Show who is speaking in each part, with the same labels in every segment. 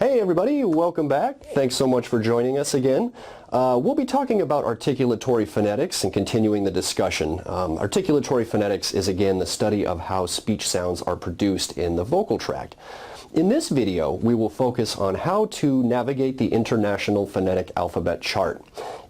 Speaker 1: Hey everybody, welcome back. Thanks so much for joining us again. We'll be talking about articulatory phonetics and continuing the discussion. Articulatory phonetics is again the study of how speech sounds are produced in the vocal tract. In this video, we will focus on how to navigate the International Phonetic Alphabet chart.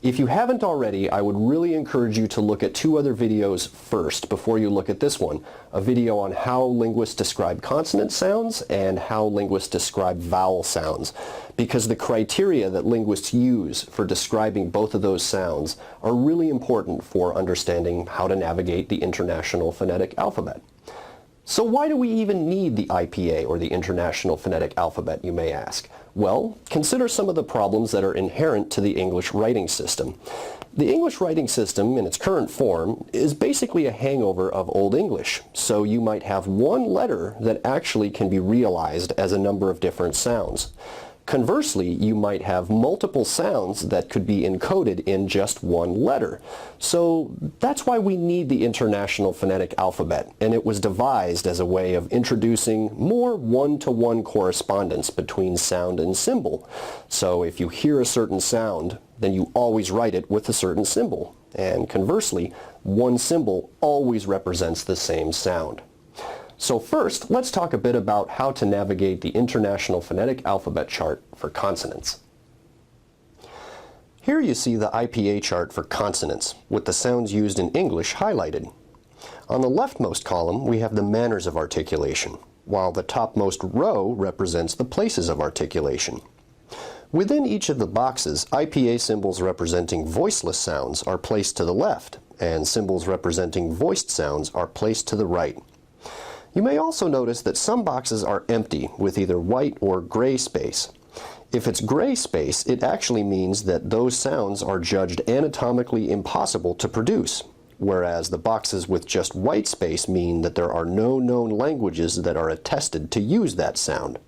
Speaker 1: If you haven't already, I would really encourage you to look at two other videos first before you look at this one. A video on how linguists describe consonant sounds and how linguists describe vowel sounds, because the criteria that linguists use for describing both of those sounds are really important for understanding how to navigate the International Phonetic Alphabet. So why do we even need the IPA, or the International Phonetic Alphabet, you may ask? Well, consider some of the problems that are inherent to the English writing system. The English writing system, in its current form, is basically a hangover of Old English. So you might have one letter that actually can be realized as a number of different sounds. Conversely, you might have multiple sounds that could be encoded in just one letter. So that's why we need the International Phonetic Alphabet, and it was devised as a way of introducing more one-to-one correspondence between sound and symbol. So if you hear a certain sound, then you always write it with a certain symbol. And conversely, one symbol always represents the same sound. So first, let's talk a bit about how to navigate the International Phonetic Alphabet chart for consonants. Here you see the IPA chart for consonants, with the sounds used in English highlighted. On the leftmost column, we have the manners of articulation, while the topmost row represents the places of articulation. Within each of the boxes, IPA symbols representing voiceless sounds are placed to the left, and symbols representing voiced sounds are placed to the right. You may also notice that some boxes are empty with either white or gray space. If it's gray space, it actually means that those sounds are judged anatomically impossible to produce, whereas the boxes with just white space mean that there are no known languages that are attested to use that sound.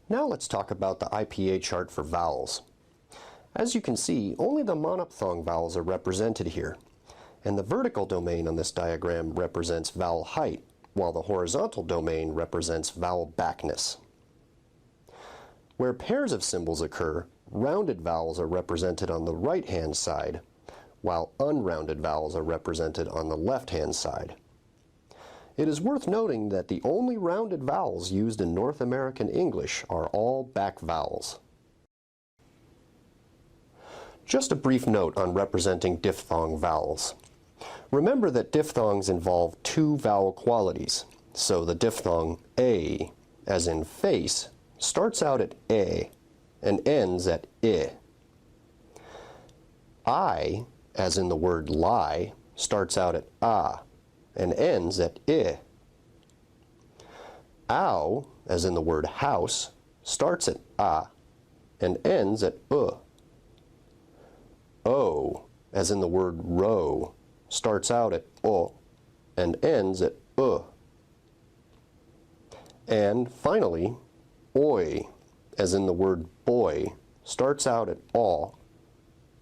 Speaker 1: Now let's talk about the IPA chart for vowels. As you can see, only the monophthong vowels are represented here, and the vertical domain on this diagram represents vowel height, while the horizontal domain represents vowel backness. Where pairs of symbols occur, rounded vowels are represented on the right-hand side, while unrounded vowels are represented on the left-hand side. It is worth noting that the only rounded vowels used in North American English are all back vowels. Just a brief note on representing diphthong vowels. Remember that diphthongs involve two vowel qualities. So the diphthong A, as in face, starts out at E and ends at I. I, as in the word lie, starts out at A and ends at I. Ow, as in the word house, starts at A and ends at U. O, as in the word row, starts out at O and ends at U. And finally, oi, as in the word boy, starts out at O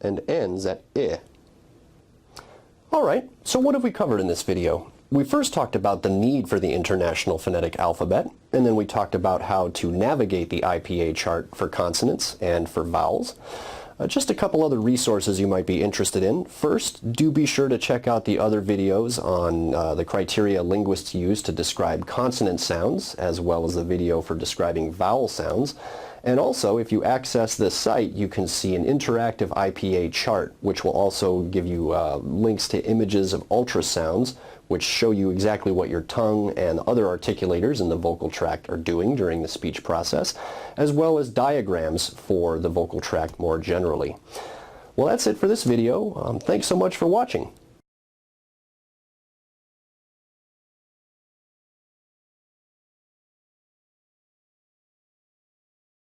Speaker 1: and ends at I. Alright, so what have we covered in this video? We first talked about the need for the International Phonetic Alphabet, and then we talked about how to navigate the IPA chart for consonants and for vowels. Just a couple other resources you might be interested in. First, do be sure to check out the other videos on the criteria linguists use to describe consonant sounds, as well as the video for describing vowel sounds. And also, if you access this site, you can see an interactive IPA chart, which will also give you links to images of ultrasounds, which show you exactly what your tongue and other articulators in the vocal tract are doing during the speech process, as well as diagrams for the vocal tract more generally. Well, that's it for this video. Thanks so much for watching.